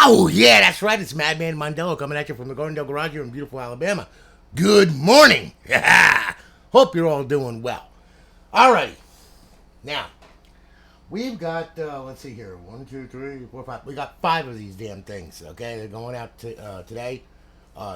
Oh, yeah, that's right. It's Madman Mondello coming at you from the Gardendale Garage here in beautiful Alabama. Good morning. Hope you're all doing well. All right. Now, we've got, let's see here, 1, 2, 3, 4, 5. We got 5 of these damn things, okay? They're going out today,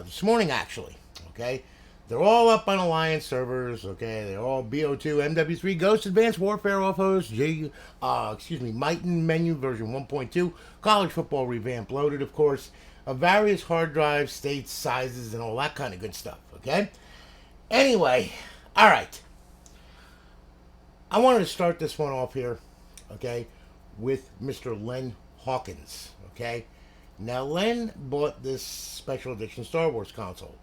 this morning, actually, okay? They're all up on Alliance servers, okay? They're all BO2, Mw3 Ghosts, Advanced Warfare, offhosts, Myten Menu version 1.2, College Football Revamped, loaded, of course, various hard drives, states, sizes, and all that kind of good stuff, okay? Anyway, all right. I wanted to start this one off here, okay, with Mr. Len Hawkins, okay? Now, Len bought this special edition Star Wars console.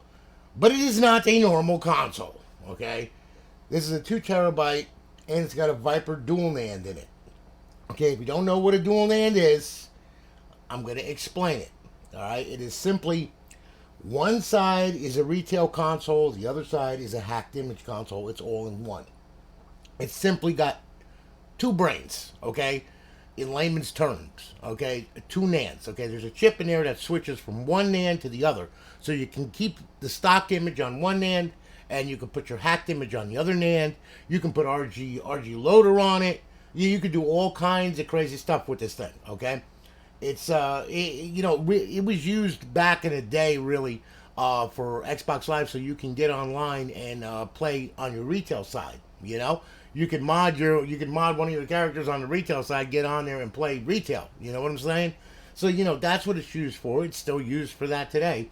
But it is not a normal console, okay? This is a 2 terabyte, and it's got a Viper Dual Nand in it. Okay, if you don't know what a Dual Nand is, I'm going to explain it, all right? It is simply, one side is a retail console, the other side is a hacked image console. It's all in one. It's simply got 2 brains, okay? In layman's terms, okay? 2 NANDs, okay? There's a chip in there that switches from one NAND to the other. So you can keep the stock image on one NAND, and you can put your hacked image on the other NAND. You can put Rgh Loader on it. You can do all kinds of crazy stuff with this thing, okay? It's, it was used back in the day, really, for Xbox Live, so you can get online and play on your retail side, you know? You can mod one of your characters on the retail side, get on there and play retail. You know what I'm saying? So, that's what it's used for. It's still used for that today.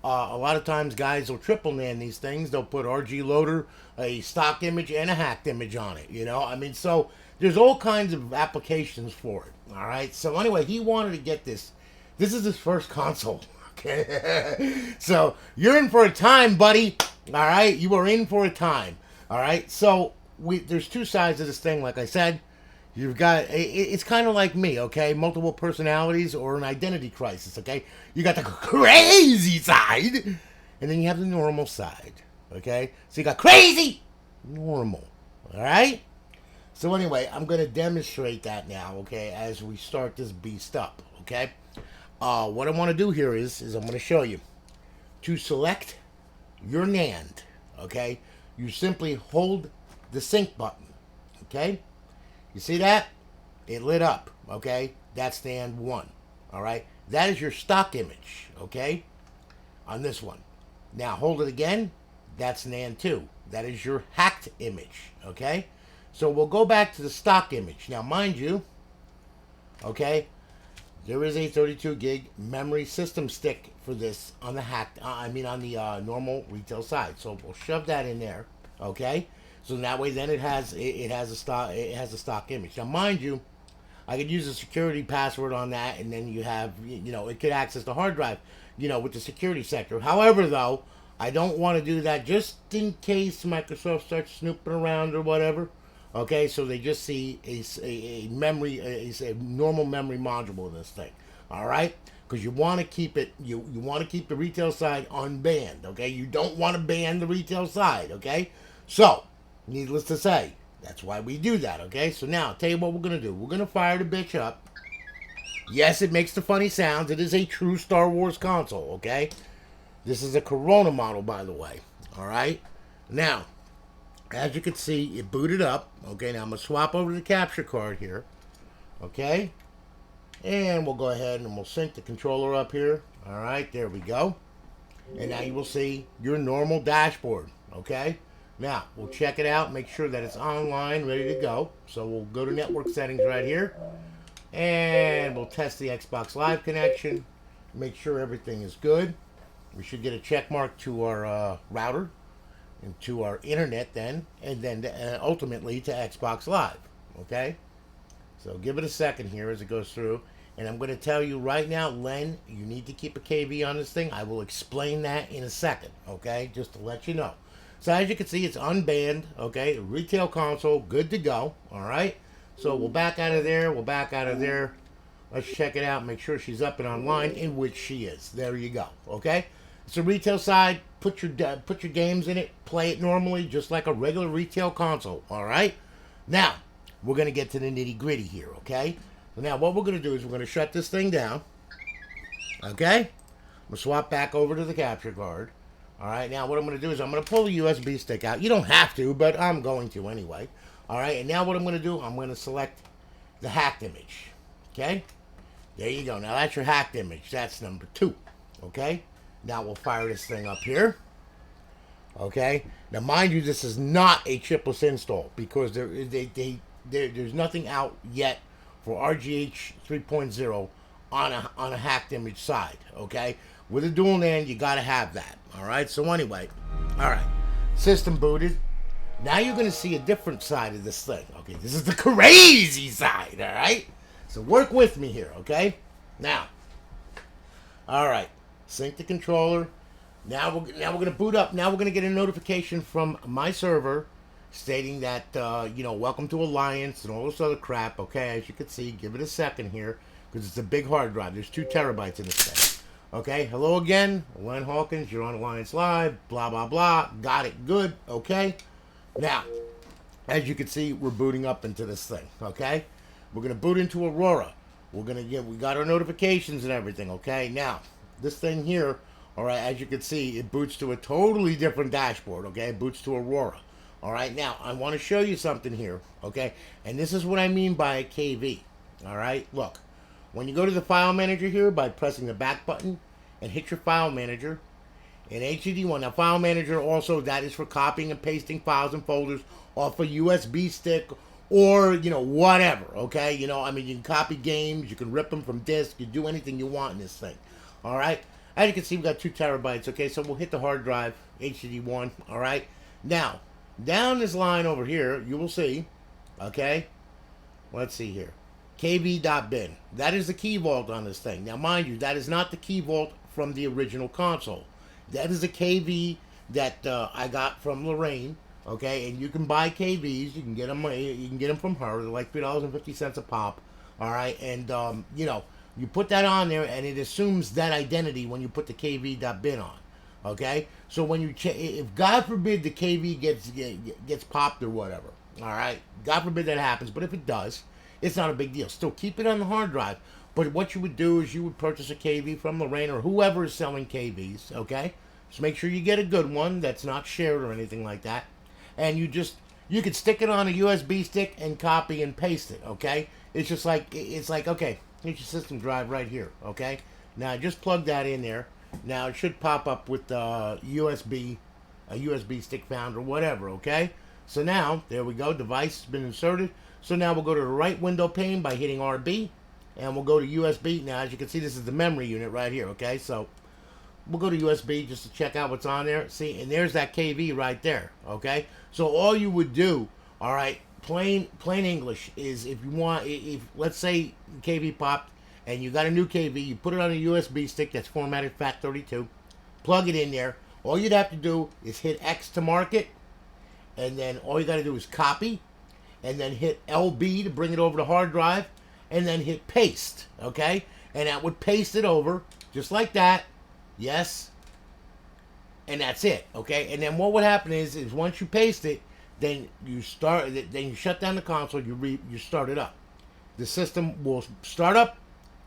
A lot of times guys will triple NAND these things. They'll put Rgh Loader, a stock image, and a hacked image on it. I mean, so there's all kinds of applications for it. All right. So anyway, he wanted to get this. This is his first console. Okay. So you're in for a time, buddy. All right. You are in for a time. All right. So there's 2 sides of this thing. Like I said, you've got, it's kind of like me, okay? Multiple personalities or an identity crisis, okay? You got the crazy side, and then you have the normal side, okay? So you got crazy, normal, all right? So anyway, I'm going to demonstrate that now, okay, as we start this beast up, okay? What I want to do here is I'm going to show you. To select your NAND, okay, you simply hold the sync button, okay? You see that? It lit up, okay? That's NAND 1, all right? That is your stock image, okay? On this one. Now, hold it again. That's NAND 2. That is your hacked image, okay? So we'll go back to the stock image. Now, mind you, okay, there is a 32 gig memory system stick for this on the hacked, on the normal retail side. So we'll shove that in there, okay? So that way, then it has a stock image. Now, mind you, I could use a security password on that, and then you have, it could access the hard drive, with the security sector. However, though, I don't want to do that just in case Microsoft starts snooping around or whatever. Okay, so they just see a normal memory module in this thing. All right, because you want to keep it, you want to keep the retail side unbanned. Okay, you don't want to ban the retail side. Okay, so. Needless to say, that's why we do that, okay? So now, I'll tell you what we're going to do. We're going to fire the bitch up. Yes, it makes the funny sounds. It is a true Star Wars console, okay? This is a Corona model, by the way, all right? Now, as you can see, it booted up. Okay, now I'm going to swap over to the capture card here, okay? And we'll go ahead and we'll sync the controller up here. All right, there we go. And now you will see your normal dashboard, okay? Now, we'll check it out, make sure that it's online, ready to go. So we'll go to network settings right here. And we'll test the Xbox Live connection. Make sure everything is good. We should get a check mark to our router and to our internet then. And then ultimately to Xbox Live. Okay? So give it a second here as it goes through. And I'm going to tell you right now, Len, you need to keep a KV on this thing. I will explain that in a second. Okay? Just to let you know. So as you can see, it's unbanned, okay? Retail console, good to go, all right? So we'll back out of there. Let's check it out, make sure she's up and online, in which she is. There you go, okay? It's a retail side. Put your games in it. Play it normally, just like a regular retail console, all right? Now, we're going to get to the nitty-gritty here, okay? So now what we're going to do is we're going to shut this thing down. Okay? I'm going to swap back over to the capture card. All right, now what I'm going to do is I'm going to pull the USB stick out. You don't have to, but I'm going to anyway. All right, and now what I'm going to do, I'm going to select the hacked image. Okay? There you go. Now that's your hacked image. That's number 2. Okay? Now we'll fire this thing up here. Okay? Now mind you, this is not a chipless install because there's nothing out yet for Rgh 3.0 on a hacked image side. Okay? With a dual NAND, you got to have that. All right? So anyway, all right. System booted. Now you're going to see a different side of this thing. Okay? This is the crazy side. All right? So work with me here. Okay? Now. All right. Sync the controller. Now we're going to boot up. Now we're going to get a notification from my server stating that, welcome to Alliance and all this other crap. Okay? As you can see, give it a second here because it's a big hard drive. There's 2 terabytes in this thing. Okay, hello again, Len Hawkins, you're on Alliance Live, blah, blah, blah, got it, good, okay? Now, as you can see, we're booting up into this thing, okay? We're going to boot into Aurora. We got our notifications and everything, okay? Now, this thing here, all right, as you can see, it boots to a totally different dashboard, okay? It boots to Aurora. All right, now, I want to show you something here, okay? And this is what I mean by a KV, all right? Look. When you go to the file manager here by pressing the back button and hit your file manager in HDD1. Now file manager also, that is for copying and pasting files and folders off a USB stick or, whatever, okay? You can copy games, you can rip them from disk, you do anything you want in this thing, all right? As you can see, we've got 2 terabytes, okay? So we'll hit the hard drive, HDD1, all right? Now, down this line over here, you will see, okay? Let's see here. KV.bin. That is the key vault on this thing. Now, mind you, that is not the key vault from the original console. That is a KV that I got from Lorraine. Okay, and you can buy KVs. You can get them. You can get them from her. They're like $3.50 a pop. All right, and you put that on there, and it assumes that identity when you put the KV.bin on. Okay, so when you if God forbid the KV gets popped or whatever. All right, God forbid that happens, but if it does. It's not a big deal. Still keep it on the hard drive. But what you would do is you would purchase a KV from Lorraine or whoever is selling KVs, okay? Just make sure you get a good one that's not shared or anything like that. And you could stick it on a USB stick and copy and paste it, okay? It's like, okay, here's your system drive right here, okay? Now just plug that in there. Now it should pop up with a USB stick found or whatever, okay? So now, there we go, device has been inserted. So now we'll go to the right window pane by hitting RB, and we'll go to USB. Now, as you can see, this is the memory unit right here, okay? So we'll go to USB just to check out what's on there. See, and there's that KV right there, okay? So all you would do, all right, plain English, is if you want, if let's say KV popped, and you got a new KV, you put it on a USB stick that's formatted FAT32, plug it in there. All you'd have to do is hit X to mark it, and then all you got to do is copy, and then hit LB to bring it over to hard drive, and then hit paste, okay? And that would paste it over, just like that, yes, and that's it, okay? And then what would happen is once you paste it, then you shut down the console, you start it up. The system will start up,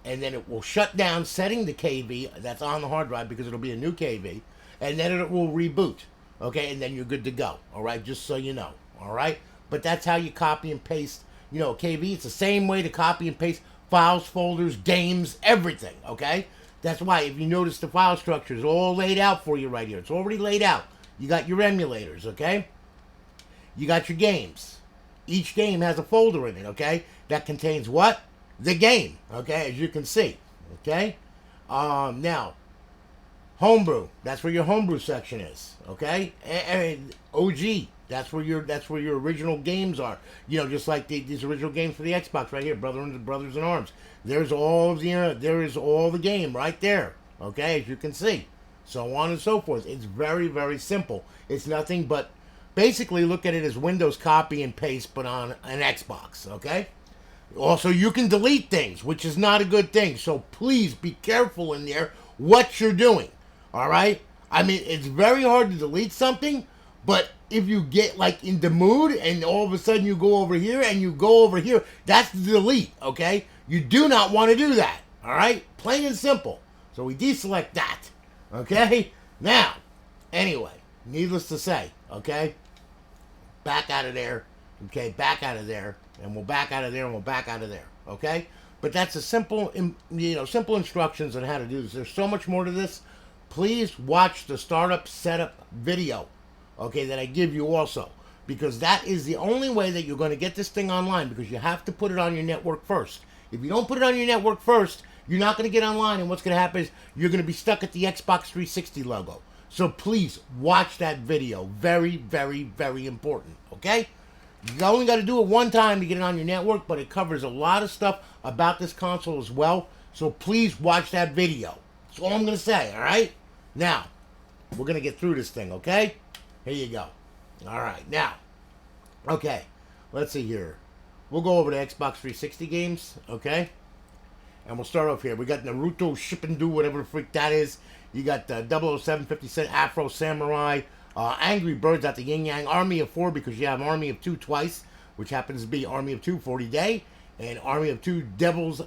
and then it will shut down, setting the KV that's on the hard drive because it'll be a new KV, and then it will reboot, okay? And then you're good to go, all right? Just so you know, all right? But that's how you copy and paste, KV. It's the same way to copy and paste files, folders, games, everything, okay? That's why, if you notice, the file structure is all laid out for you right here. It's already laid out. You got your emulators, okay? You got your games. Each game has a folder in it, okay? That contains what? The game, okay? As you can see, okay? Now, homebrew. That's where your homebrew section is, okay? And OG. That's where your original games are. Just like these original games for the Xbox right here, Brothers in Arms. There is all the game right there. Okay, as you can see, so on and so forth. It's very, very simple. It's nothing but basically look at it as Windows copy and paste, but on an Xbox. Okay. Also, you can delete things, which is not a good thing. So please be careful in there what you're doing. All right. I mean, it's very hard to delete something, but if you get like in the mood and all of a sudden you go over here and you go over here, that's the delete, okay? You do not want to do that, all right? Plain and simple. So we deselect that. Okay? Now, anyway, needless to say, okay? Back out of there. Okay, back out of there. And we'll back out of there and we'll back out of there. Okay? But that's a simple, simple instructions on how to do this. There's so much more to this. Please watch the startup setup video, okay, that I give you also. Because that is the only way that you're going to get this thing online, because you have to put it on your network first. If you don't put it on your network first, you're not going to get online, and what's going to happen is you're going to be stuck at the Xbox 360 logo. So please watch that video. Very, very, very important, okay? You only got to do it one time to get it on your network, but it covers a lot of stuff about this console as well. So please watch that video. That's all I'm going to say, all right? Now, we're going to get through this thing, okay? Here you go. All right, now, okay, let's see here. We'll go over the Xbox 360 games, okay? And we'll start off here. We got Naruto Shippuden, whatever the freak that is. You got 007 50 Cent Afro Samurai, Angry Birds at the Yin Yang, Army of 4, because you have Army of 2 twice, which happens to be Army of 2 40 Day, and Army of 2 Devil's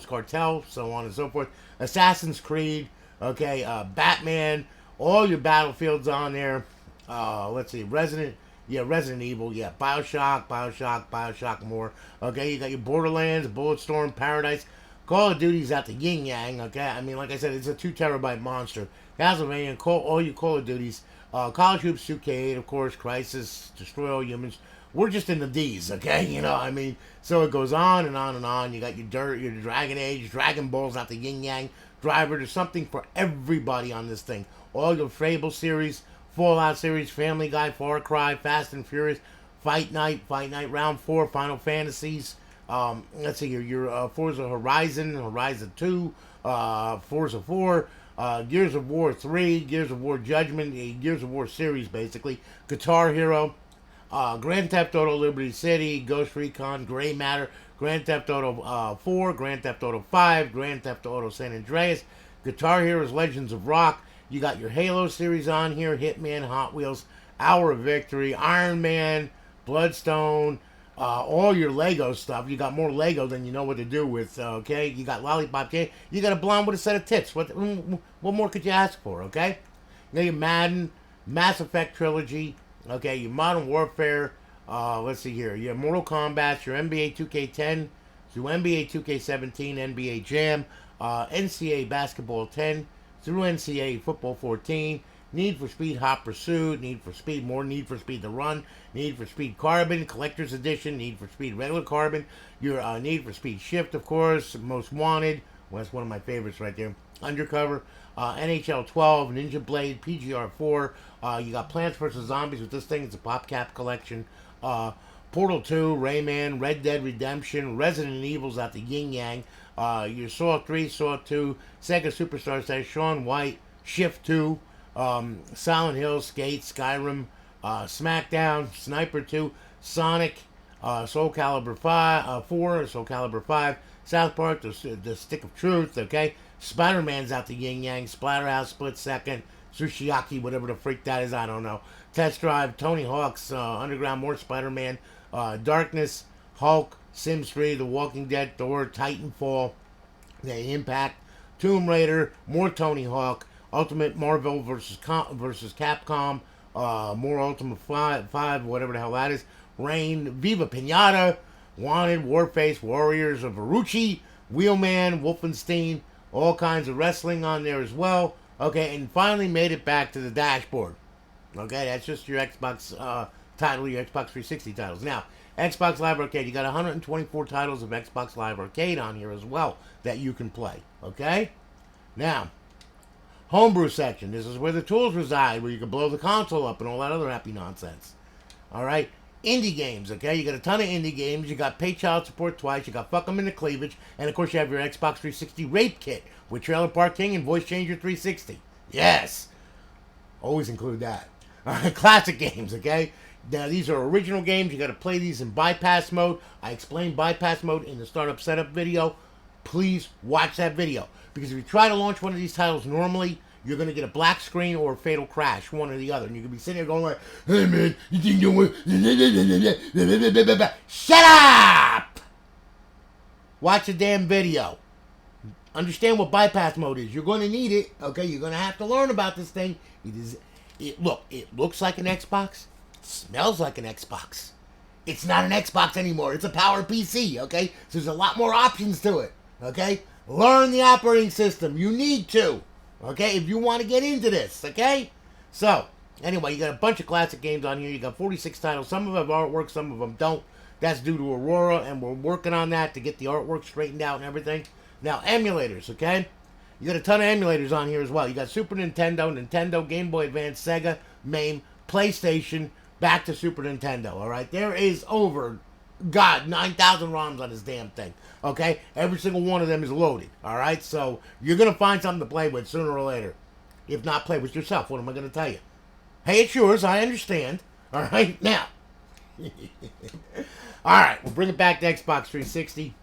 Cartel, so on and so forth. Assassin's Creed, okay, Batman, all your Battlefields on there. Let's see, Resident Evil, yeah, Bioshock more. Okay, you got your Borderlands, Bulletstorm, Paradise, Call of Duty's at the Yin Yang, okay? I mean, like I said, it's a 2 terabyte monster. Castlevania, all your Call of Duties, College Hoops 2K8, of course, Crisis, Destroy All Humans. We're just in the D's, okay? You know, I mean, so it goes on and on and on. You got your Dragon Age, Dragon Balls at the Yin Yang, Driver. There's something for everybody on this thing. All your Fable series, Fallout series, Family Guy, Far Cry, Fast and Furious, Fight Night, Round 4, Final Fantasies. Let's see here, your Forza Horizon 2, Forza 4, Gears of War 3, Gears of War Judgment, Gears of War series basically, Guitar Hero, Grand Theft Auto Liberty City, Ghost Recon, Gray Matter, Grand Theft Auto 4, Grand Theft Auto 5, Grand Theft Auto San Andreas, Guitar Heroes Legends of Rock. You got your Halo series on here, Hitman, Hot Wheels, Hour of Victory, Iron Man, Bloodstone, all your Lego stuff. You got more Lego than you know what to do with, okay? You got Lollipop Kid. You got a blonde with a set of tits. What more could you ask for, okay? You got your Madden, Mass Effect Trilogy, okay? Your Modern Warfare, let's see here. Your Mortal Kombat, your NBA 2K10, your NBA 2K17, NBA Jam, NCAA Basketball 10, through NCAA Football 14, Need for Speed Hot Pursuit, Need for Speed, more Need for Speed The Run, Need for Speed Carbon, Collector's Edition, Need for Speed Regular Carbon, your Need for Speed Shift, of course, Most Wanted, well, that's one of my favorites right there, Undercover, NHL 12, Ninja Blade, PGR 4, you got Plants vs. Zombies with this thing, it's a PopCap collection, Portal 2, Rayman, Red Dead Redemption, Resident Evil's at the Yin Yang, your Saw 3, Saw 2, Sega Superstar says Shaun White, Shift 2, Silent Hill, Skate, Skyrim, SmackDown, Sniper 2, Sonic, Soul Calibur 4, Soul Calibur 5, South Park, the Stick of Truth, okay? Spider-Man's out the Yin Yang, Splatterhouse, Split Second, Sushiaki, whatever the freak that is, I don't know. Test Drive, Tony Hawk's Underground, more Spider-Man, Darkness, Hulk, Sims 3, The Walking Dead, Thor, Titanfall, The Impact, Tomb Raider, more Tony Hawk, Ultimate Marvel versus Capcom, more Ultimate 5, whatever the hell that is, Rain, Viva Pinata, Wanted, Warface, Warriors of Aruchi, Wheelman, Wolfenstein, all kinds of wrestling on there as well. Okay, and finally made it back to the dashboard. Okay, that's just your Xbox title, your Xbox 360 titles. Now, Xbox Live Arcade, you got 124 titles of Xbox Live Arcade on here as well that you can play. Okay? Now, Homebrew section. This is where the tools reside, where you can blow the console up and all that other happy nonsense. Alright? Indie games, okay? You got a ton of indie games. You got Pay Child Support twice. You got Fuck 'em in the Cleavage. And, of course, you have your Xbox 360 Rape Kit with Trailer Park King and Voice Changer 360. Yes! Always include that. Alright, classic games, okay? Now, these are original games. You got to play these in bypass mode. I explained bypass mode in the startup setup video. Please watch that video. Because if you try to launch one of these titles normally, you're going to get a black screen or a fatal crash, one or the other. And you're going to be sitting there going like, hey man, you think you want... Shut up! Watch the damn video. understand what bypass mode is. You're going to need it. Okay, you're going to have to learn about this thing. It looks like an Xbox, smells like an Xbox. It's not an Xbox anymore. It's a power PC. Okay, so there's a lot more options to it. Okay, learn the operating system. You need to. Okay, if you want to get into this. Okay, so anyway, you got a bunch of classic games on here. You got 46 titles. Some of them have artwork, some of them don't. That's due to Aurora, and we're working on that to get the artwork straightened out and everything. Now, emulators, okay? You got a ton of emulators on here as well. You got Super Nintendo, Nintendo, Game Boy Advance, Sega, MAME, PlayStation, back to Super Nintendo, all right? There is over, 9,000 ROMs on this damn thing, okay? Every single one of them is loaded, all right? So you're going to find something to play with sooner or later. If not, play with yourself. What am I going to tell you? Hey, it's yours. I understand, all right? Now, all right, we'll bring it back to Xbox 360.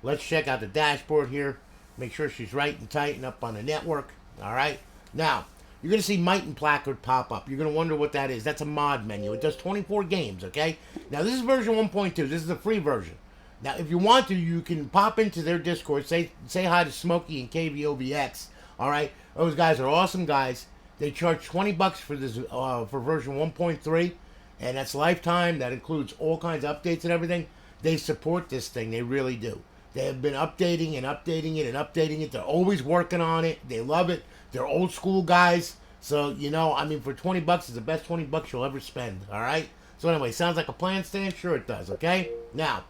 Let's check out the dashboard here. Make sure she's right and tight and up on the network. All right. Now, you're going to see Myten placard pop up. You're going to wonder what that is. That's a mod menu. It does 24 games, okay? Now, this is version 1.2. This is a free version. Now, if you want to, you can pop into their Discord. Say hi to Smokey and KVOVX. All right? Those guys are awesome guys. They charge $20 for this for version 1.3, and that's lifetime. That includes all kinds of updates and everything. They support this thing. They really do. They have been updating and updating it and updating it. They're always working on it. They love it. They're old school guys. So, you know, I mean, for $20, it's the best $20 you'll ever spend. All right? So, anyway, sounds like a plan, Stan? Sure it does, okay? Now,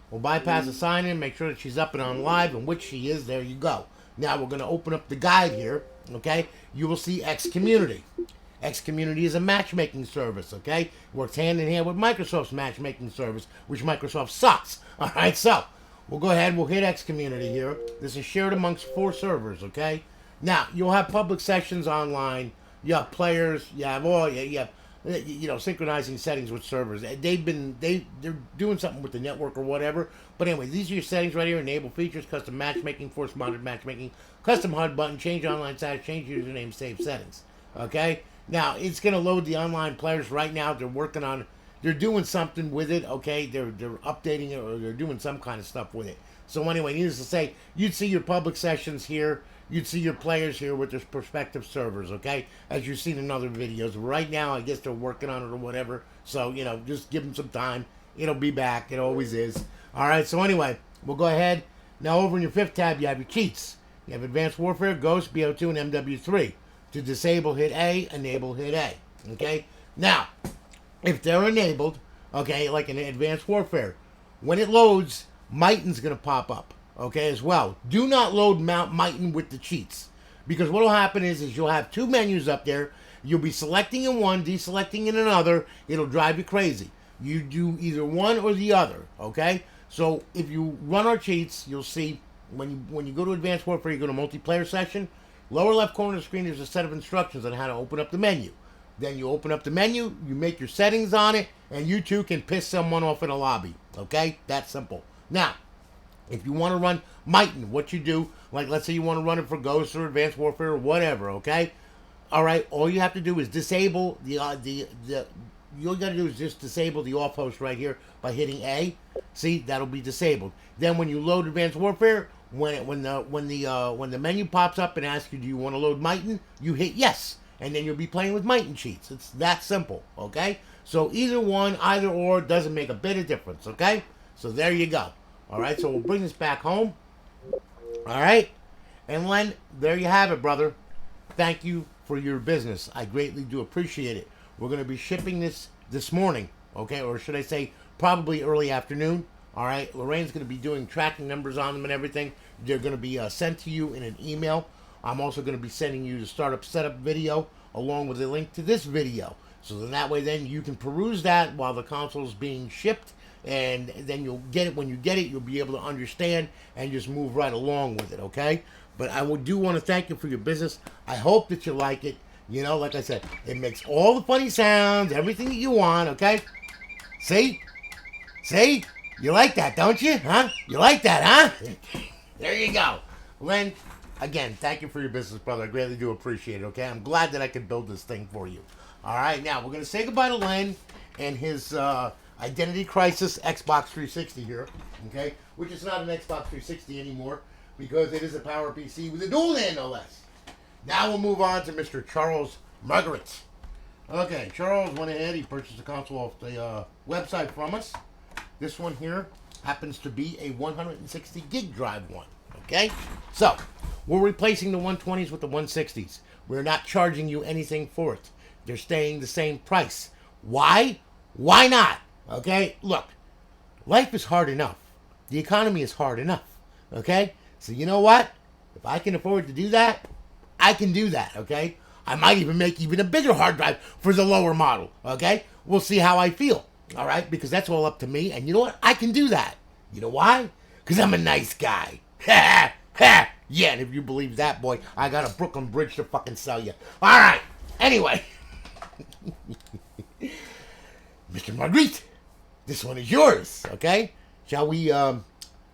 we'll bypass the sign-in, make sure that she's up and on live, and which she is. There you go. Now, we're going to open up the guide here, okay? You will see X Community. X Community is a matchmaking service, okay? Works hand in hand with Microsoft's matchmaking service, which Microsoft sucks. All right, so we'll go ahead, we'll hit X Community here. This is shared amongst 4 servers, okay? Now, you'll have public sessions online. You have players. You have you know, synchronizing settings with servers. They're doing something with the network or whatever. But anyway, these are your settings right here. Enable features, custom matchmaking, force modded matchmaking, custom HUD button, change online status, change username, save settings. Okay? Now, it's going to load the online players right now. They're working on, they're doing something with it, okay? They're updating it, or they're doing some kind of stuff with it. So anyway, needless to say, you'd see your public sessions here. You'd see your players here with their prospective servers, okay? As you've seen in other videos. Right now, I guess they're working on it or whatever. So, you know, just give them some time. It'll be back. It always is. All right, so anyway, we'll go ahead. Now, over in your 5th tab, you have your cheats. You have Advanced Warfare, Ghost, BO2, and Mw3. To disable, hit A. Enable, hit A. Okay? Now, if they're enabled, okay, like in Advanced Warfare, when it loads, Myten's going to pop up. Okay, as well. Do not load Myten with the cheats. Because what will happen is you'll have 2 menus up there. You'll be selecting in one, deselecting in another. It'll drive you crazy. You do either one or the other. Okay? So if you run our cheats, you'll see when you go to Advanced Warfare, you go to Multiplayer Session. Lower left corner of the screen, there's a set of instructions on how to open up the menu. Then you open up the menu, you make your settings on it, and you too can piss someone off in a lobby. Okay? That's simple. Now, if you want to run Myten, what you do, like let's say you want to run it for Ghost or Advanced Warfare or whatever, okay? All right, all you have to do is disable all you got to do is just disable the off host right here by hitting A. See, that'll be disabled. Then when you load Advanced Warfare, when the menu pops up and asks you, do you want to load Myten, you hit yes, and then you'll be playing with Myten cheats. It's that simple, okay? So either one, either or, doesn't make a bit of difference, okay? So there you go. All right, so we'll bring this back home. All right, and Len, there you have it, brother. Thank you for your business. I greatly do appreciate it. We're going to be shipping this morning, okay, or should I say probably early afternoon. All right, Lorraine's going to be doing tracking numbers on them and everything. They're going to be sent to you in an email. I'm also going to be sending you the startup setup video along with a link to this video. So then that way then you can peruse that while the console is being shipped. And then you'll get it. When you get it, you'll be able to understand and just move right along with it, okay? But I do want to thank you for your business. I hope that you like it. You know, like I said, it makes all the funny sounds, everything that you want, okay? See? See? You like that, don't you? Huh? You like that, huh? There you go. Len, again, thank you for your business, brother. I greatly do appreciate it, okay? I'm glad that I could build this thing for you. All right, now we're going to say goodbye to Len and his Identity Crisis Xbox 360 here, okay? Which is not an Xbox 360 anymore. because it is a power PC with a dual NAND, no less. Now we'll move on to Mr. Charles Margaret. Okay, Charles went ahead. He purchased a console off the website from us. This one here happens to be a 160 gig drive one. Okay, so we're replacing the 120s with the 160s. We're not charging you anything for it. They're staying the same price. Why? Why not? Okay, look, life is hard enough. The economy is hard enough. Okay, so you know what? If I can afford to do that, I can do that. Okay, I might even make even a bigger hard drive for the lower model. Okay, we'll see how I feel. All right, because that's all up to me. And you know what? I can do that. You know why? Because I'm a nice guy. Ha ha. Yeah, and if you believe that, boy, I got a Brooklyn Bridge to fucking sell you. All right. Anyway, Mr. Marguerite, this one is yours. Okay, shall we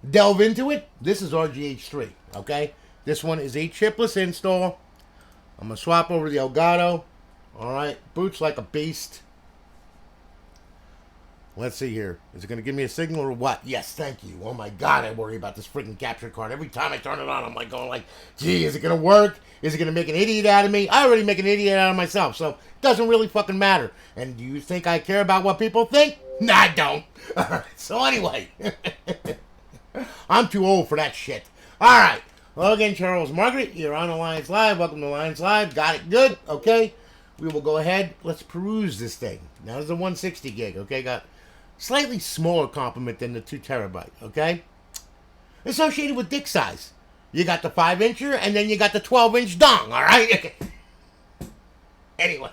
delve into it? This is Rgh 3. Okay, this one is a chipless install. I'm gonna swap over the Elgato. All right, boots like a beast. Let's see here. Is it going to give me a signal or what? Yes, thank you. Oh my God, I worry about this freaking capture card. Every time I turn it on, I'm like going like, gee, is it going to work? Is it going to make an idiot out of me? I already make an idiot out of myself, so it doesn't really fucking matter. And do you think I care about what people think? Nah, I don't. All right, so anyway, I'm too old for that shit. All right. Well, again, Charles Margaret, you're on Alliance Live. Welcome to Alliance Live. Got it good? Okay. We will go ahead. Let's peruse this thing. Now, this is a 160 gig, okay? Got slightly smaller complement than the 2 terabyte, okay? Associated with dick size. You got the 5-incher, and then you got the 12-inch dong, all right? Okay. Anyway.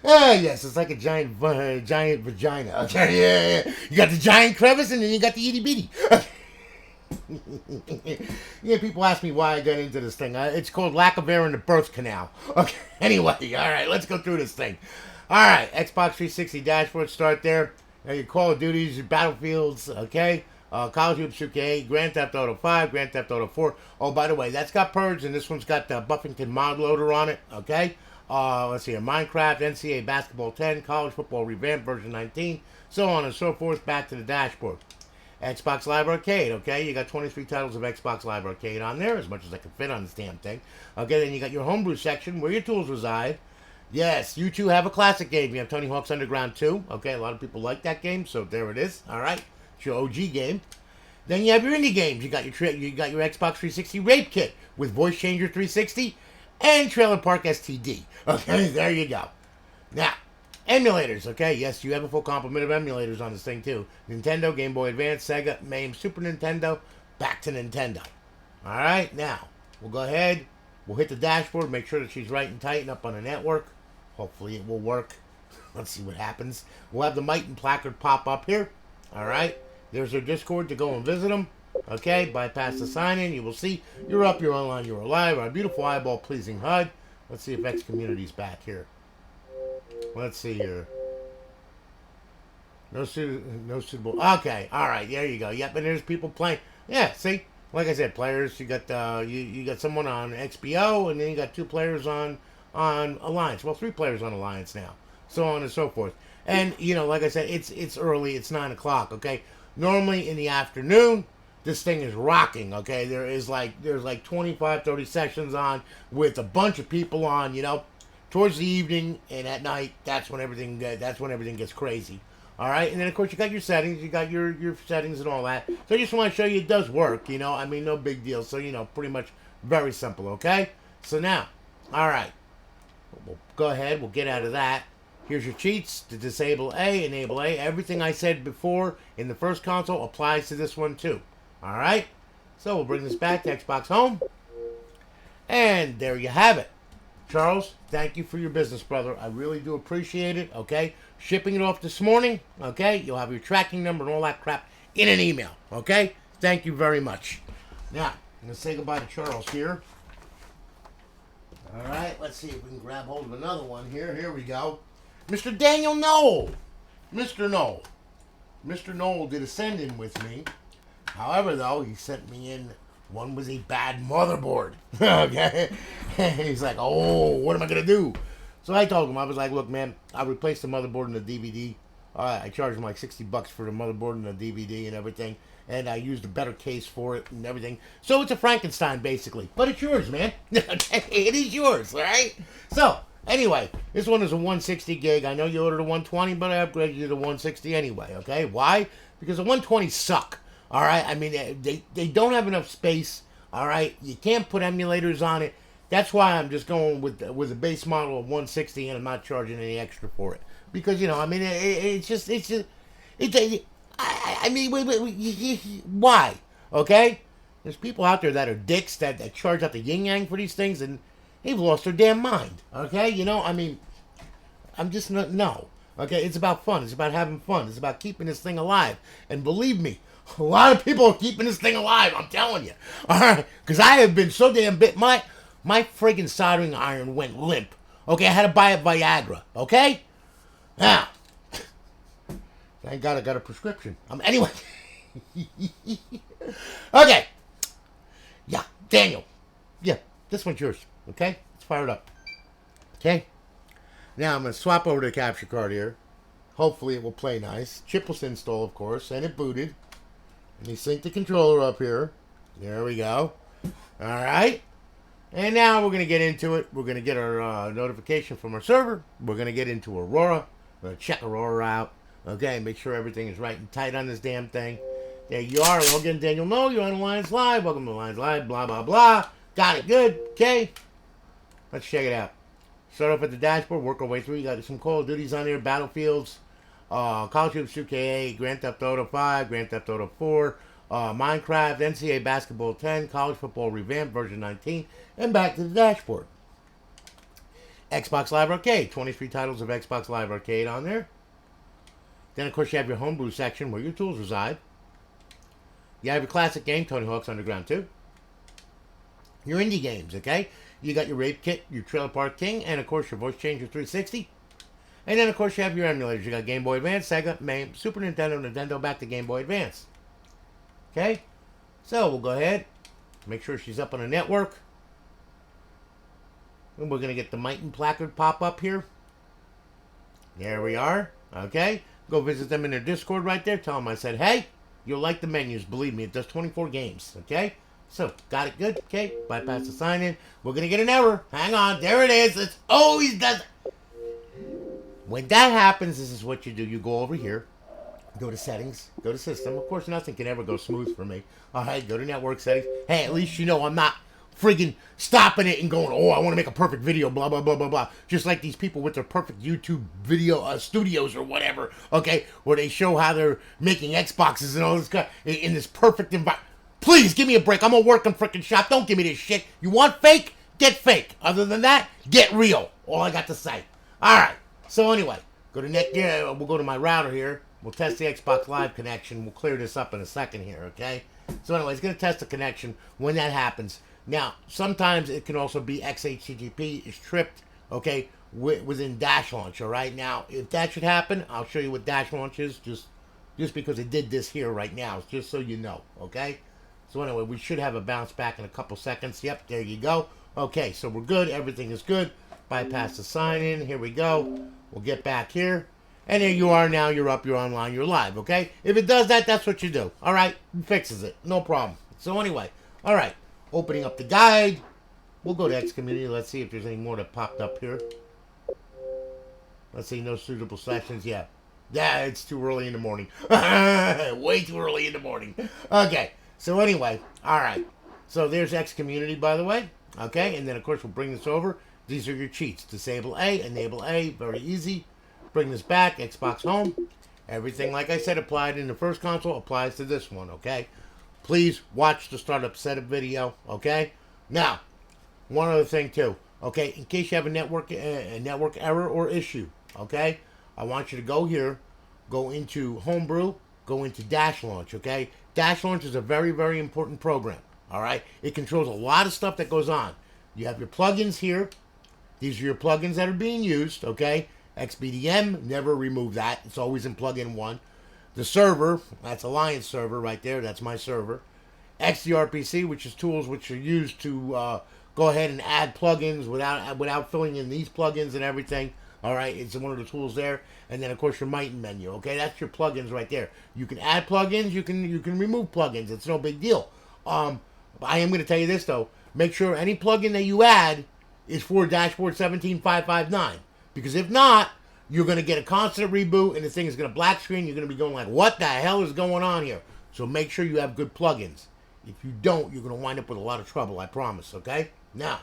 Yes, it's like a giant vagina, okay? Yeah. You got the giant crevice, and then you got the itty-bitty. Yeah, people ask me why I got into this thing. It's called lack of air in the birth canal. Okay, anyway, all right, let's go through this thing. All right, Xbox 360 dashboard, start there. Your Call of Duties, your Battlefields, okay? College Football Revamped, Grand Theft Auto 5, Grand Theft Auto 4. Oh, by the way, that's got Purge, and this one's got the Buffington Mod Loader on it, okay? Let's see here, Minecraft, NCAA Basketball 10, College Football Revamped version 19, so on and so forth, back to the dashboard. Xbox Live Arcade, okay? You got 23 titles of Xbox Live Arcade on there, as much as I can fit on this damn thing. Okay, then you got your homebrew section, where your tools reside. Yes, you two have a classic game. You have Tony Hawk's Underground 2. Okay, a lot of people like that game, so there it is. All right, it's your OG game. Then you have your indie games. You got your Xbox 360 Rape Kit with Voice Changer 360 and Trailer Park STD. Okay, there you go. Now, emulators. Okay, yes, you have a full complement of emulators on this thing too. Nintendo, Game Boy Advance, Sega, MAME, Super Nintendo, back to Nintendo. All right, now we'll go ahead. We'll hit the dashboard, make sure that she's right and tight and up on the network. Hopefully it will work. Let's see what happens. We'll have the Myten placard pop up here. All right. There's our Discord to go and visit them. Okay. Bypass the sign-in. You will see you're up, you're online, you're alive. Our beautiful eyeball-pleasing HUD. Let's see if X Community's back here. Let's see here. No suitable. Okay. All right. There you go. Yep. And there's people playing. Yeah. See. Like I said, players. You got you got someone on XBO, and then you got 2 players on Alliance. Well, 3 players on Alliance now, so on and so forth. And you know, like I said, it's early. It's 9 o'clock. Okay, normally in the afternoon, this thing is rocking. Okay, there's like 25, 30 sessions on with a bunch of people on. You know, towards the evening and at night, that's when everything gets crazy. All right, and then of course you got your settings. You got your settings and all that. So I just want to show you it does work. You know, I mean, no big deal. So you know, pretty much very simple. Okay, so now, all right. We'll go ahead. We'll get out of that. Here's your cheats to disable A, enable A. Everything I said before in the first console applies to this one too. All right. So we'll bring this back to Xbox Home. And there you have it. Charles, thank you for your business, brother. I really do appreciate it. Okay. Shipping it off this morning. Okay. You'll have your tracking number and all that crap in an email. Okay. Thank you very much. Now, I'm going to say goodbye to Charles here. All right, let's see if we can grab hold of another one here. Here we go. Mr. Daniel Knoll. Mr. Knoll. Mr. Knoll did a send-in with me. However, though, he sent me in one with a bad motherboard. Okay? He's like, oh, what am I going to do? So I told him, I was like, look, man, I replaced the motherboard and the DVD. I charged him like $60 for the motherboard and the DVD and everything. and I used a better case for it and everything. So it's a Frankenstein, basically. But it's yours, man. It is yours, all right? So, anyway, this one is a 160 gig. I know you ordered a 120, but I upgraded you to 160 anyway, okay? Why? Because the 120 suck, all right? I mean, they don't have enough space, all right? You can't put emulators on it. That's why I'm just going with a base model of 160, and I'm not charging any extra for it. Because, you know, I mean, I mean, why? Okay? There's people out there that are dicks that charge out the yin-yang for these things, and they've lost their damn mind. Okay? You know, I mean, I'm just not, no. Okay? It's about fun. It's about having fun. It's about keeping this thing alive. And believe me, a lot of people are keeping this thing alive, I'm telling you. All right? Because I have been so damn bit. My friggin' soldering iron went limp. Okay? I had to buy a Viagra. Okay? Now, thank God I got a prescription. Anyway. Okay. Yeah, Daniel. Yeah, this one's yours. Okay? Let's fire it up. Okay? Now I'm going to swap over to the capture card here. Hopefully it will play nice. Chip was installed, of course, and it booted. Let me sync the controller up here. There we go. Alright. And now we're going to get into it. We're going to get our notification from our server. We're going to get into Aurora. We're going to check Aurora out. Okay, make sure everything is right and tight on this damn thing. There you are. Logan Daniel. No, you're on Alliance Live. Welcome to Alliance Live. Blah, blah, blah. Got it good. Okay. Let's check it out. Start off at the dashboard. Work our way through. You got some Call of Duties on here. Battlefields. College Football 2K8. Grand Theft Auto 5. Grand Theft Auto 4. Minecraft. NCAA Basketball 10. College Football Revamped version 19. And back to the dashboard. Xbox Live Arcade. 23 titles of Xbox Live Arcade on there. Then, of course, you have your homebrew section where your tools reside. You have your classic game, Tony Hawk's Underground 2. Your indie games, okay? You got your Rape Kit, your Trailer Park King, and, of course, your Voice Changer 360. And then, of course, you have your emulators. You got Game Boy Advance, Sega, MAME, Super Nintendo, Nintendo, back to Game Boy Advance. Okay? So, we'll go ahead. Make sure she's up on the network. And we're going to get the Myten placard pop up here. There we are. Okay? Go visit them in their Discord right there. Tell them I said, hey, you'll like the menus. Believe me, it does 24 games. Okay? So, got it good? Okay? Bypass the sign-in. We're going to get an error. Hang on. There it is. It always does it. When that happens, this is what you do. You go over here. Go to settings. Go to system. Of course, nothing can ever go smooth for me. All right? Go to network settings. Hey, at least you know I'm not friggin' stopping it and going, oh, I want to make a perfect video, blah, blah, blah, blah, blah. Just like these people with their perfect YouTube video studios or whatever, okay, where they show how they're making Xboxes and all this stuff in this perfect environment. Please, give me a break. I'm a working frickin' shop. Don't give me this shit. You want fake? Get fake. Other than that, get real. All I got to say. All right. So anyway, go to we'll go to my router here. We'll test the Xbox Live connection. We'll clear this up in a second here, okay? So anyway, it's going to test the connection. When that happens, now, sometimes it can also be XHTTP is tripped, okay, within Dash Launch, all right? Now, if that should happen, I'll show you what Dash Launch is, just because it did this here right now, just so you know, okay? So anyway, we should have a bounce back in a couple seconds. Yep, there you go. Okay, so we're good. Everything is good. Bypass the sign-in. Here we go. We'll get back here. And there you are now. You're up. You're online. You're live, okay? If it does that, that's what you do. All right? It fixes it. No problem. So anyway, all right. Opening up the guide. We'll go to X Community. Let's see if there's any more that popped up here. Let's see. No suitable sessions. Yeah. Yeah, it's too early in the morning. Way too early in the morning. Okay. So anyway. All right. So there's X Community, by the way. Okay. And then, of course, we'll bring this over. These are your cheats. Disable A. Enable A. Very easy. Bring this back. Xbox Home. Everything, like I said, applied in the first console applies to this one. Okay. Please watch the startup setup video, okay? Now, one other thing too, okay? In case you have a network error or issue, okay? I want you to go here, go into Homebrew, go into Dash Launch, okay? Dash Launch is a very, very important program, all right? It controls a lot of stuff that goes on. You have your plugins here. These are your plugins that are being used, okay? XBDM, never remove that. It's always in plugin 1. The server, that's Alliance server right there. That's my server. XDRPC, which is tools which are used to go ahead and add plugins without filling in these plugins and everything. All right, it's one of the tools there, and then of course your Myten menu. Okay, that's your plugins right there. You can add plugins, you can remove plugins. It's no big deal. I am going to tell you this though: make sure any plugin that you add is for dashboard 17559, because if not, you're going to get a constant reboot, and the thing is going to black screen. You're going to be going like, "What the hell is going on here?" So make sure you have good plugins. If you don't, you're going to wind up with a lot of trouble. I promise. Okay. Now,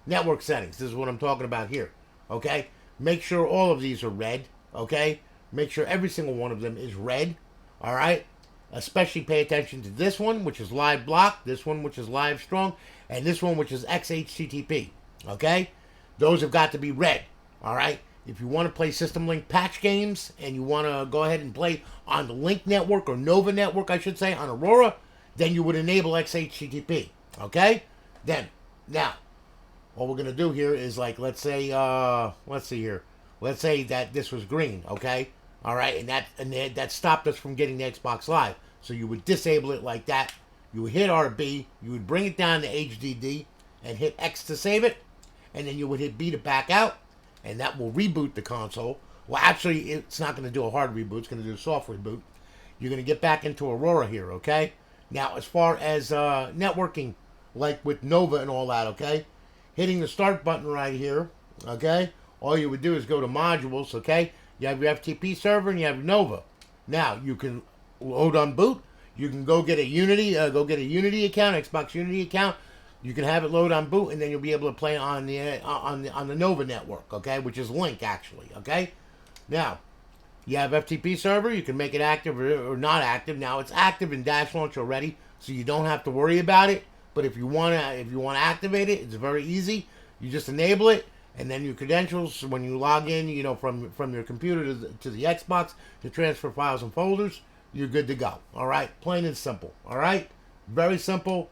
network settings. This is what I'm talking about here. Okay. Make sure all of these are red, okay? Make sure every single one of them is red, all right? Especially pay attention to this one, which is live block, this one, which is live strong, and this one, which is XHTTP, okay? Those have got to be red, all right? If you want to play System Link patch games and you want to go ahead and play on the Link network, or Nova network, I should say, on Aurora, then you would enable XHTTP, okay? Then, now, what we're going to do here is, like, let's say, let's see here. Let's say that this was green, okay? All right, and that stopped us from getting the Xbox Live. So you would disable it like that. You would hit RB, you would bring it down to HDD, and hit X to save it, and then you would hit B to back out, and that will reboot the console. Well, actually, it's not going to do a hard reboot. It's going to do a soft reboot. You're going to get back into Aurora here, okay? Now, as far as networking, like with Nova and all that, okay? Hitting the start button right here, okay? All you would do is go to modules, okay? You have your FTP server and you have Nova. Now, you can load on boot. You can go get a Unity account, Xbox Unity account. You can have it load on boot, and then you'll be able to play on the Nova network, okay? Which is Link, actually, okay? Now, you have FTP server. You can make it active or not active. Now, it's active in Dash Launch already, so you don't have to worry about it. But if you want to activate it, it's very easy. You just enable it, and then your credentials, when you log in, you know, from your computer to the Xbox to transfer files and folders, you're good to go. All right, plain and simple. All right, very simple.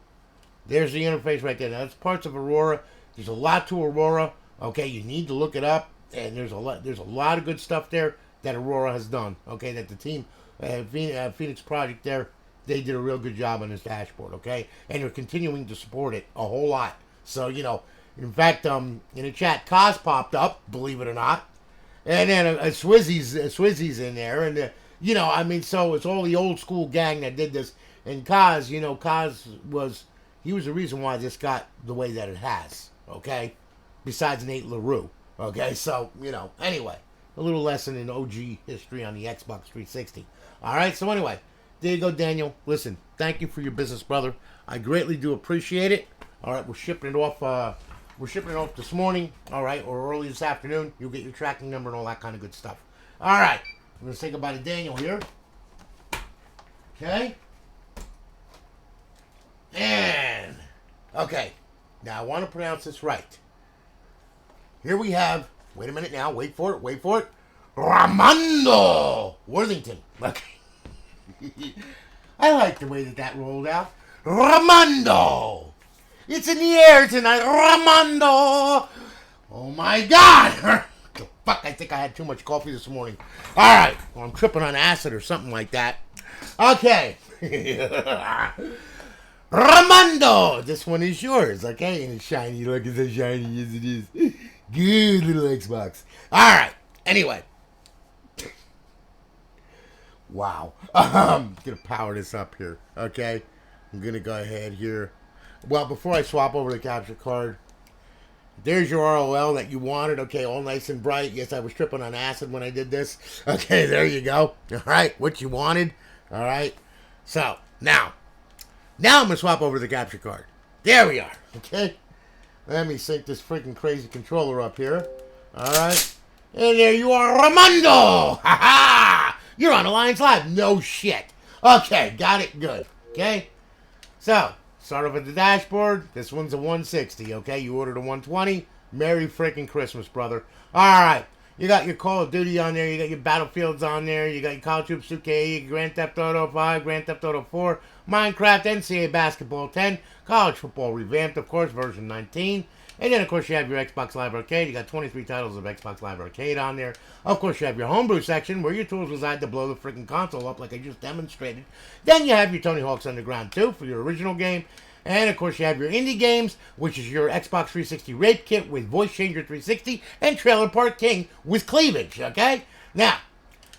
There's the interface right there. Now, that's parts of Aurora. There's a lot to Aurora. Okay, you need to look it up, and there's a lot of good stuff there that Aurora has done. Okay, that the team, Phoenix Project there. They did a real good job on this dashboard, okay? And they're continuing to support it a whole lot. So, you know, in fact, in the chat, Kaz popped up, believe it or not. And then Swizzy's in there. And, you know, I mean, so it's all the old school gang that did this. And Kaz, you know, was the reason why this got the way that it has, okay? Besides Nate LaRue, okay? So, you know, anyway, a little lesson in OG history on the Xbox 360. All right, so anyway. There you go, Daniel. Listen, thank you for your business, brother. I greatly do appreciate it. All right, we're shipping it off. We're shipping it off this morning. All right, or early this afternoon. You'll get your tracking number and all that kind of good stuff. All right, I'm gonna say goodbye to Daniel here. Okay. And okay, now I want to pronounce this right. Here we have. Wait a minute now. Wait for it. Wait for it. Ramando Worthington. Okay. I like the way that rolled out. Ramando! It's in the air tonight. Ramando! Oh my God! The fuck, I think I had too much coffee this morning. Alright, well, I'm tripping on acid or something like that. Okay. Ramando! This one is yours, okay? And it's shiny. Look, it's as shiny as it is. Good little Xbox. Alright, anyway. Wow. I'm going to power this up here, okay? I'm going to go ahead here. Well, before I swap over the capture card, there's your ROL that you wanted, okay, all nice and bright. Yes, I was tripping on acid when I did this. Okay, there you go. All right, what you wanted. All right. So, now I'm going to swap over the capture card. There we are, okay? Let me sync this freaking crazy controller up here. All right. And there you are, Ramando! Ha-ha! You're on Alliance Live. No shit. Okay, got it. Good. Okay? So, start off at the dashboard. This one's a 160, okay? You ordered a 120. Merry freaking Christmas, brother. Alright. You got your Call of Duty on there. You got your Battlefields on there. You got your College Troops 2K, Grand Theft Auto 5, Grand Theft Auto 4, Minecraft, NCAA Basketball 10, College Football Revamped, of course, version 19. And then, of course, you have your Xbox Live Arcade. You got 23 titles of Xbox Live Arcade on there. Of course, you have your homebrew section where your tools reside to blow the freaking console up like I just demonstrated. Then you have your Tony Hawk's Underground 2 for your original game. And of course, you have your indie games, which is your Xbox 360 Rape Kit with Voice Changer 360 and Trailer Park King with cleavage. Okay, now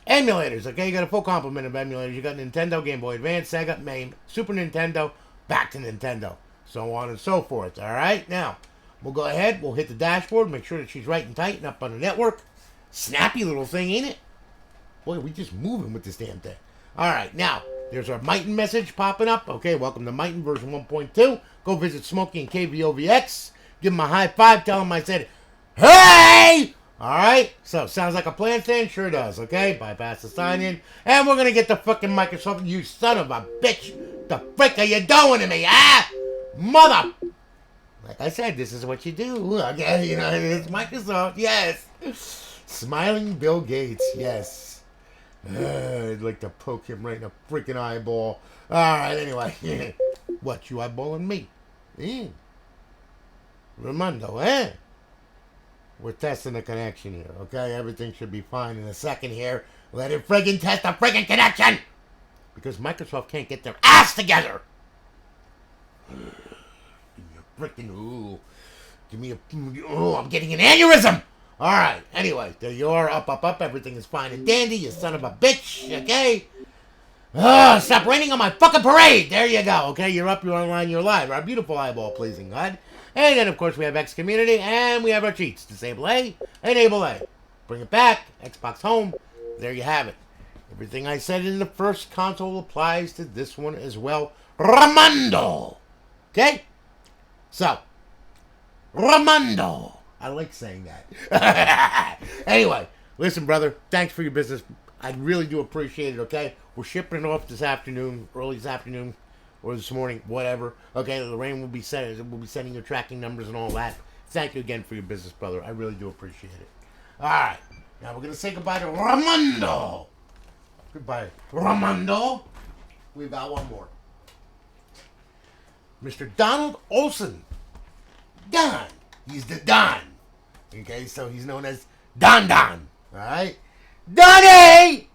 emulators. Okay, you got a full complement of emulators. You got Nintendo, Game Boy Advance, Sega, MAME, Super Nintendo, back to Nintendo, so on and so forth. All right, now we'll go ahead. We'll hit the dashboard. Make sure that she's right and tight and up on the network. Snappy little thing, ain't it? Boy, we just moving with this damn thing. All right, now, there's our Myten message popping up. Okay, welcome to Myten version 1.2. Go visit Smokey and KVOVX. Give them a high five. Tell them I said, hey! All right, so sounds like a plan, Stan? Sure does, okay? Bypass the sign-in. And we're going to get the fucking Microsoft. You son of a bitch. The frick are you doing to me, ah? Mother. Like I said, this is what you do. Okay, you know, it's Microsoft, yes. Smiling Bill Gates, yes. I'd like to poke him right in the freaking eyeball. Alright, anyway. What, you eyeballing me? Ramondo, eh? We're testing the connection here, okay? Everything should be fine in a second here. Let it friggin' test the friggin' connection! Because Microsoft can't get their ass together! Freaking, I'm getting an aneurysm! Alright, anyway, there you are, up, everything is fine and dandy, you son of a bitch, okay? Stop raining on my fucking parade! There you go, okay? You're up, you're online, you're live. Our beautiful eyeball pleasing God. And then, of course, we have X Community, and we have our cheats. Disable A, enable A. Bring it back, Xbox Home, there you have it. Everything I said in the first console applies to this one as well. Ramondo! Okay? So, Ramondo! I like saying that. Anyway, listen, brother. Thanks for your business. I really do appreciate it, okay? We're shipping it off this afternoon, early this afternoon, or this morning, whatever. Okay, Lorraine will be sending your tracking numbers and all that. Thank you again for your business, brother. I really do appreciate it. All right. Now we're going to say goodbye to Ramondo. Goodbye, Ramondo. We've got one more. Mr. Donald Olson. Don. He's the Don. Okay, so he's known as Don. Alright? Donnie!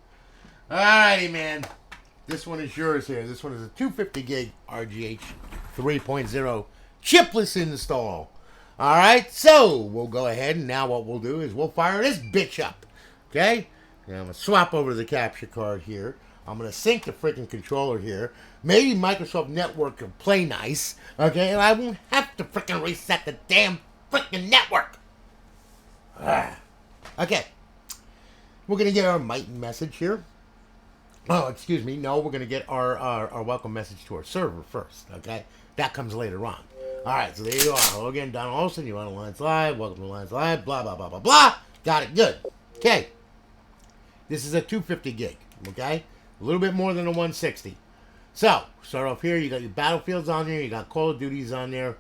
Alrighty, man. This one is yours here. This one is a 250 gig Rgh 3.0 chipless install. Alright, so we'll go ahead and now what we'll do is we'll fire this bitch up. Okay? Now I'm going to swap over the capture card here. I'm going to sync the freaking controller here. Maybe Microsoft Network can play nice. Okay? And I won't have to freaking reset the damn freaking network. Okay. We're going to get our Myten message here. Oh, excuse me. No, we're going to get our welcome message to our server first. Okay? That comes later on. Alright, so there you are. Hello again, Don Olson. You're on Alliance Live. Welcome to Alliance Live. Blah, blah, blah, blah, blah. Got it. Good. Okay. This is a 250 gig. Okay? A little bit more than a 160. So, start off here. You got your Battlefields on there. You got Call of Duties on there.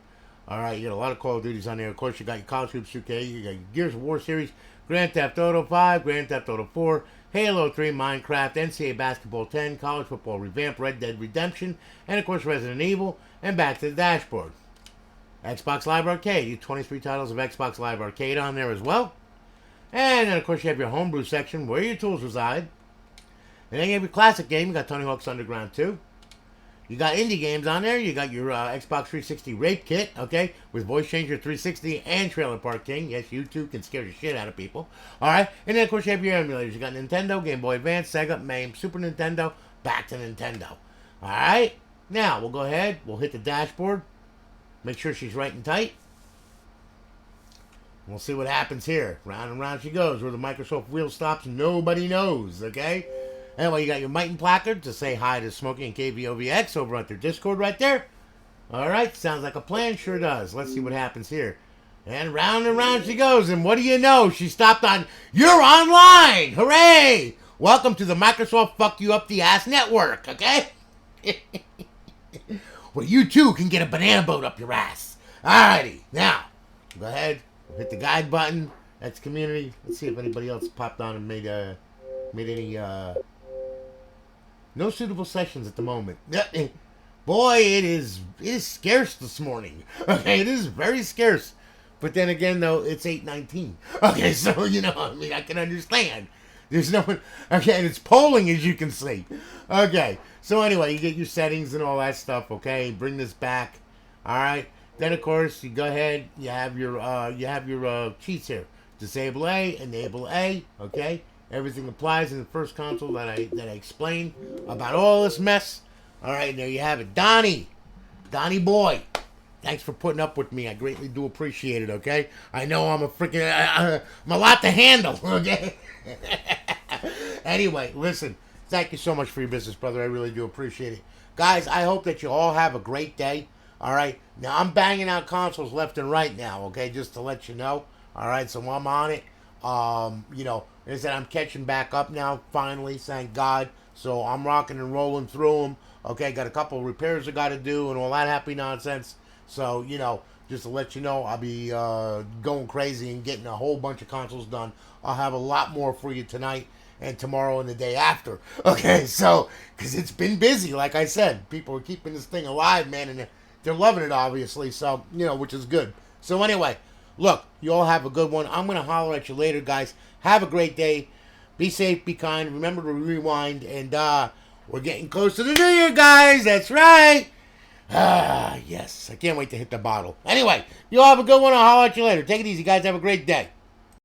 Alright, you got a lot of Call of Duties on there. Of course, you got your College Football 2K. You got your Gears of War series. Grand Theft Auto 5. Grand Theft Auto 4. Halo 3. Minecraft. NCAA Basketball 10. College Football Revamped. Red Dead Redemption. And, of course, Resident Evil. And back to the dashboard. Xbox Live Arcade. You have 23 titles of Xbox Live Arcade on there as well. And then, of course, you have your homebrew section where your tools reside. And then you have your classic game. You got Tony Hawk's Underground 2. You got indie games on there. You got your Xbox 360 Rape Kit, okay, with Voice Changer 360 and Trailer Park King. Yes, you too can scare the shit out of people. All right. And then, of course, you have your emulators. You got Nintendo, Game Boy Advance, Sega, MAME, Super Nintendo, back to Nintendo. All right. Now, we'll go ahead. We'll hit the dashboard. Make sure she's right and tight. We'll see what happens here. Round and round she goes. Where the Microsoft wheel stops, nobody knows, okay? Anyway, you got your Myten placard to say hi to Smokey and KVOVX over at their Discord right there. Alright, sounds like a plan. Sure does. Let's see what happens here. And round she goes. And what do you know? She stopped on, you're online! Hooray! Welcome to the Microsoft Fuck You Up the Ass Network, okay? Well, you too can get a banana boat up your ass. Alrighty, now, go ahead, hit the guide button. That's community. Let's see if anybody else popped on and made any, no suitable sessions at the moment. Boy, it is scarce this morning. Okay, it is very scarce. But then again, though, it's 8:19. Okay, so, you know, I mean, I can understand. There's no one, okay, and it's polling, as you can see. Okay, so anyway, you get your settings and all that stuff, okay? Bring this back. All right. Then of course you go ahead. You have your cheats here. Disable A, enable A. Okay. Everything applies in the first console that I explained about all this mess. All right. There you have it, Donnie boy. Thanks for putting up with me. I greatly do appreciate it. Okay. I know I'm a freaking I'm a lot to handle. Okay. Anyway, listen. Thank you so much for your business, brother. I really do appreciate it. Guys, I hope that you all have a great day. All right. Now, I'm banging out consoles left and right now, okay, just to let you know. All right. So I'm on it. Like I said, I'm catching back up now, finally, thank God. So I'm rocking and rolling through them. Okay. Got a couple of repairs I got to do and all that happy nonsense. So, just to let you know, I'll be going crazy and getting a whole bunch of consoles done. I'll have a lot more for you tonight and tomorrow and the day after. Okay, so, because it's been busy, like I said. People are keeping this thing alive, man, and they're loving it, obviously, so, which is good. So, anyway, look, you all have a good one. I'm going to holler at you later, guys. Have a great day. Be safe, be kind. Remember to rewind, and we're getting close to the new year, guys. That's right. Yes. I can't wait to hit the bottle. Anyway, you all have a good one. I'll holler at you later. Take it easy, guys. Have a great day.